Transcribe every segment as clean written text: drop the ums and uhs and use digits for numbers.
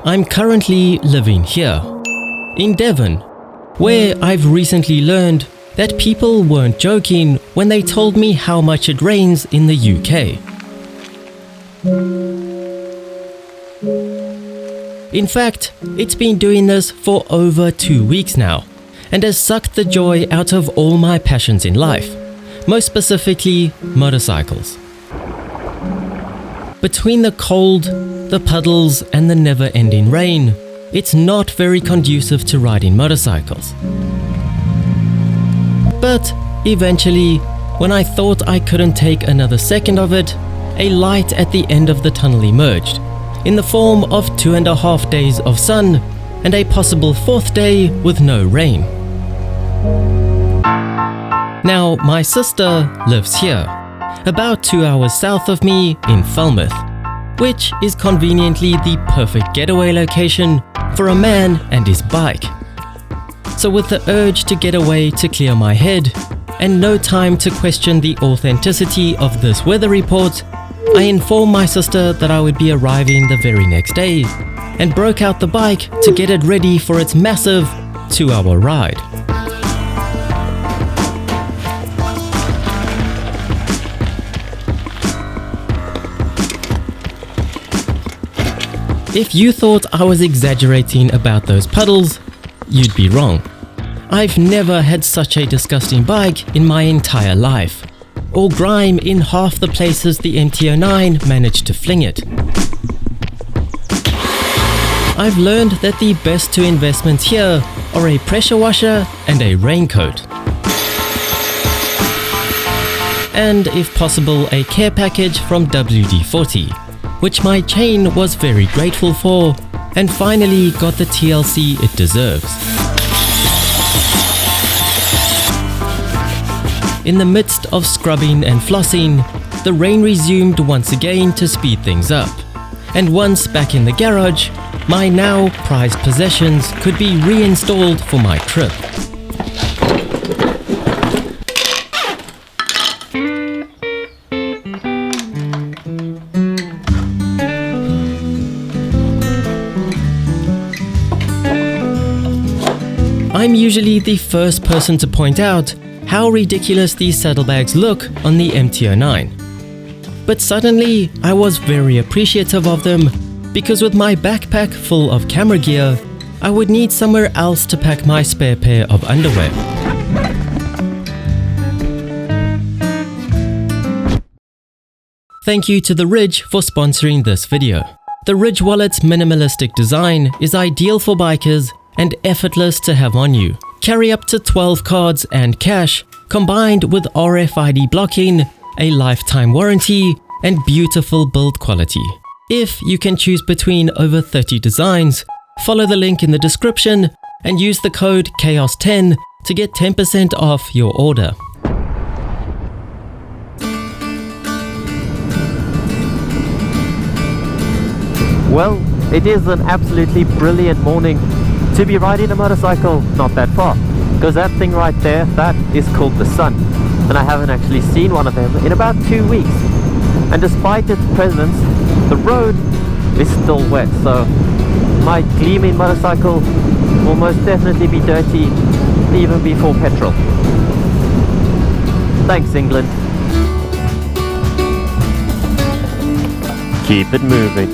I'm currently living here, in Devon, where I've recently learned that people weren't joking when they told me how much it rains in the UK. In fact, it's been doing this for over 2 weeks now, and has sucked the joy out of all my passions in life, most specifically motorcycles. Between the cold, the puddles, and the never-ending rain, it's not very conducive to riding motorcycles. But eventually, when I thought I couldn't take another second of it, a light at the end of the tunnel emerged, in the form of 2.5 days of sun and a possible 4th day with no rain. Now, my sister lives here, about 2 hours south of me in Falmouth, which is conveniently the perfect getaway location for a man and his bike. So with the urge to get away to clear my head, and no time to question the authenticity of this weather report, I informed my sister that I would be arriving the very next day, and broke out the bike to get it ready for its massive 2-hour ride. If you thought I was exaggerating about those puddles, you'd be wrong. I've never had such a disgusting bike in my entire life, or grime in half the places the MT-09 managed to fling it. I've learned that the best two investments here are a pressure washer and a raincoat. And if possible, a care package from WD-40, which my chain was very grateful for, and finally got the TLC it deserves. In the midst of scrubbing and flossing, the rain resumed once again to speed things up, and once back in the garage, my now prized possessions could be reinstalled for my trip. I'm usually the first person to point out how ridiculous these saddlebags look on the MT-09. But suddenly, I was very appreciative of them, because with my backpack full of camera gear, I would need somewhere else to pack my spare pair of underwear. Thank you to The Ridge for sponsoring this video. The Ridge Wallet's minimalistic design is ideal for bikers and effortless to have on you. Carry up to 12 cards and cash, combined with RFID blocking, a lifetime warranty, and beautiful build quality. If you can choose between over 30 designs, follow the link in the description and use the code CHAOS10 to get 10% off your order. Well, it is an absolutely brilliant morning to be riding a motorcycle not that far, because that thing right there, that is called the sun, and I haven't actually seen one of them in about 2 weeks. And despite its presence, the road is still wet, so my gleaming motorcycle will most definitely be dirty even before petrol. Thanks, England. Keep it moving.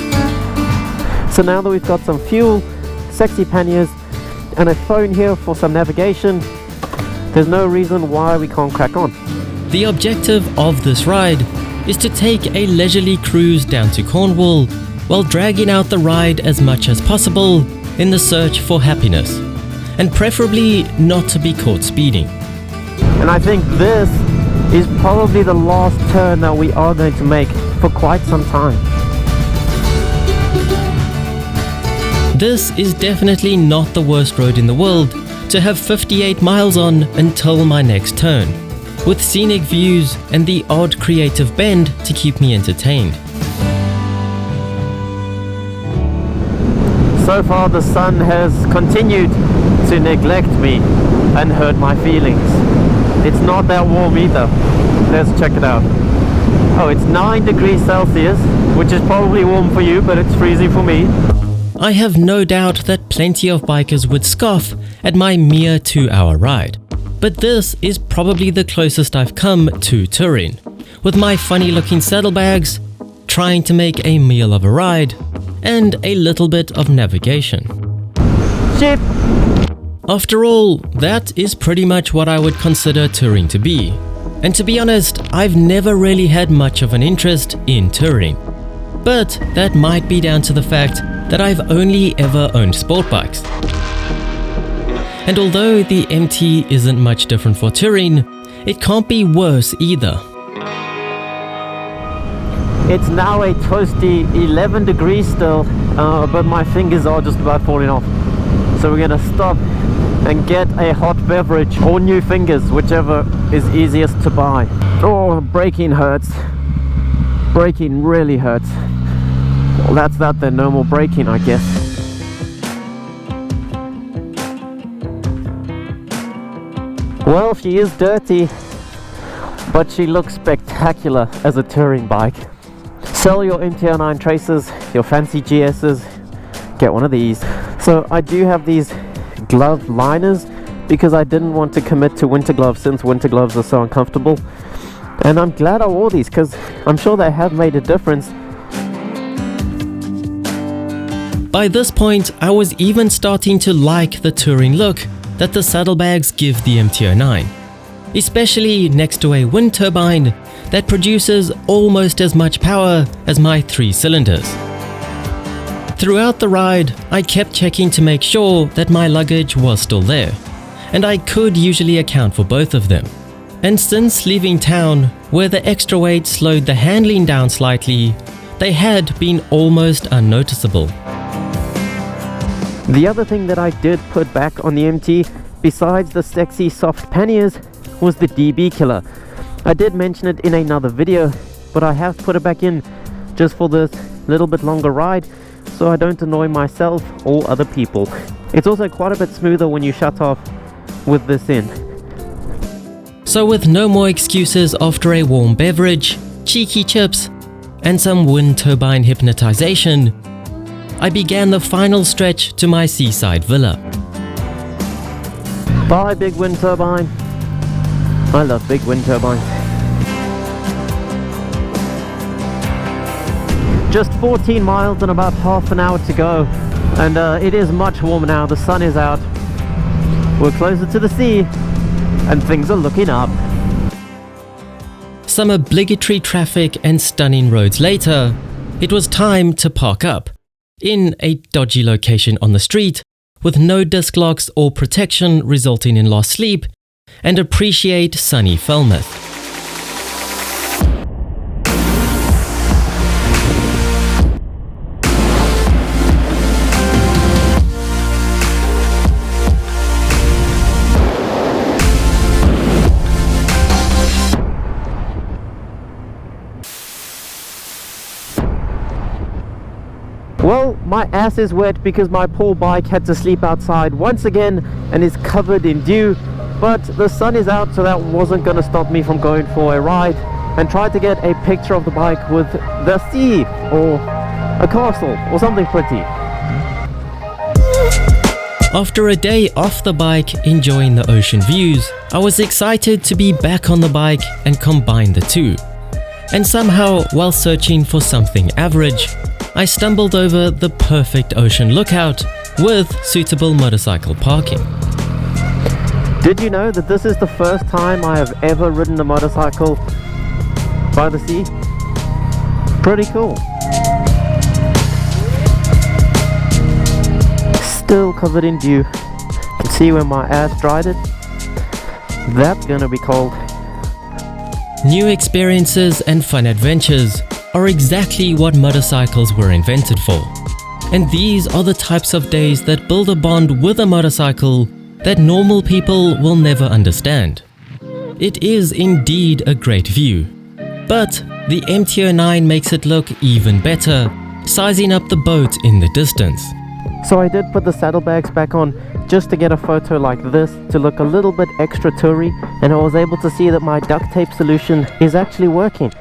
So now that we've got some fuel, sexy panniers, and a phone here for some navigation, there's no reason why we can't crack on. The objective of this ride is to take a leisurely cruise down to Cornwall while dragging out the ride as much as possible in the search for happiness, and preferably not to be caught speeding. And I think this is probably the last turn that we are going to make for quite some time. This is definitely not the worst road in the world to have 58 miles on until my next turn, with scenic views and the odd creative bend to keep me entertained. So far the sun has continued to neglect me and hurt my feelings. It's not that warm either. Let's check it out. Oh, it's 9 degrees Celsius, which is probably warm for you, but it's freezing for me. I have no doubt that plenty of bikers would scoff at my mere 2-hour ride. But this is probably the closest I've come to touring, with my funny looking saddlebags, trying to make a meal of a ride, and a little bit of navigation. Shit! After all, that is pretty much what I would consider touring to be. And to be honest, I've never really had much of an interest in touring. But that might be down to the fact that I've only ever owned sport bikes. And although the MT isn't much different for touring, it can't be worse either. It's now a toasty 11 degrees still, but my fingers are just about falling off. So we're gonna stop and get a hot beverage or new fingers, whichever is easiest to buy. Oh, braking hurts. Braking really hurts. Well, that's that then, no more braking, I guess. Well, she is dirty, but she looks spectacular as a touring bike. Sell your MT-09 Tracers, your fancy GS's, get one of these. So I do have these glove liners because I didn't want to commit to winter gloves since winter gloves are so uncomfortable. And I'm glad I wore these because I'm sure they have made a difference. By this point, I was even starting to like the touring look that the saddlebags give the MT-09, especially next to a wind turbine that produces almost as much power as my 3 cylinders. Throughout the ride, I kept checking to make sure that my luggage was still there, and I could usually account for both of them. And since leaving town, where the extra weight slowed the handling down slightly, they had been almost unnoticeable. The other thing that I did put back on the MT, besides the sexy soft panniers, was the DB killer. I did mention it in another video, but I have put it back in just for this little bit longer ride, so I don't annoy myself or other people. It's also quite a bit smoother when you shut off with this in. So with no more excuses after a warm beverage, cheeky chips, and some wind turbine hypnotization, I began the final stretch to my seaside villa. Bye, big wind turbine. I love big wind turbines. Just 14 miles and about half an hour to go, and it is much warmer now. The sun is out, we're closer to the sea, and things are looking up. Some obligatory traffic and stunning roads later, it was time to park up in a dodgy location on the street with no disc locks or protection resulting in lost sleep, and appreciate sunny Falmouth. Well, my ass is wet because my poor bike had to sleep outside once again and is covered in dew, but the sun is out, so that wasn't going to stop me from going for a ride and try to get a picture of the bike with the sea or a castle or something pretty. After a day off the bike enjoying the ocean views, I was excited to be back on the bike and combine the two. And somehow, while searching for something average, I stumbled over the perfect ocean lookout with suitable motorcycle parking. Did you know that this is the first time I have ever ridden a motorcycle by the sea? Pretty cool. Still covered in dew. You can see where my ass dried it. That's gonna be cold. New experiences and fun adventures are exactly what motorcycles were invented for. And these are the types of days that build a bond with a motorcycle that normal people will never understand. It is indeed a great view, but the MT-09 makes it look even better, sizing up the boat in the distance. So I did put the saddlebags back on just to get a photo like this to look a little bit extra toury, and I was able to see that my duct tape solution is actually working.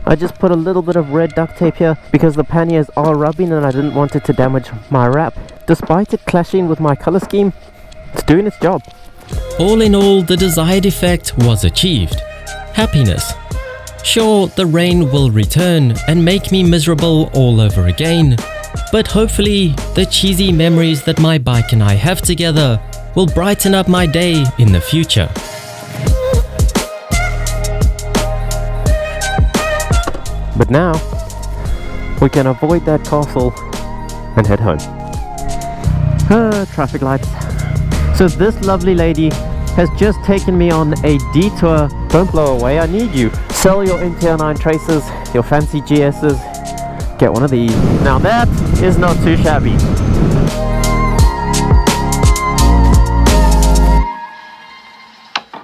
I just put a little bit of red duct tape here because the panniers are rubbing and I didn't want it to damage my wrap. Despite it clashing with my color scheme, it's doing its job. All in all, the desired effect was achieved. Happiness. Sure, the rain will return and make me miserable all over again, but hopefully the cheesy memories that my bike and I have together will brighten up my day in the future. But now, we can avoid that castle and head home. Traffic lights. So this lovely lady has just taken me on a detour. Don't blow away, I need you. Sell your NTR9 Tracers, your fancy GS's, get one of these. Now that is not too shabby.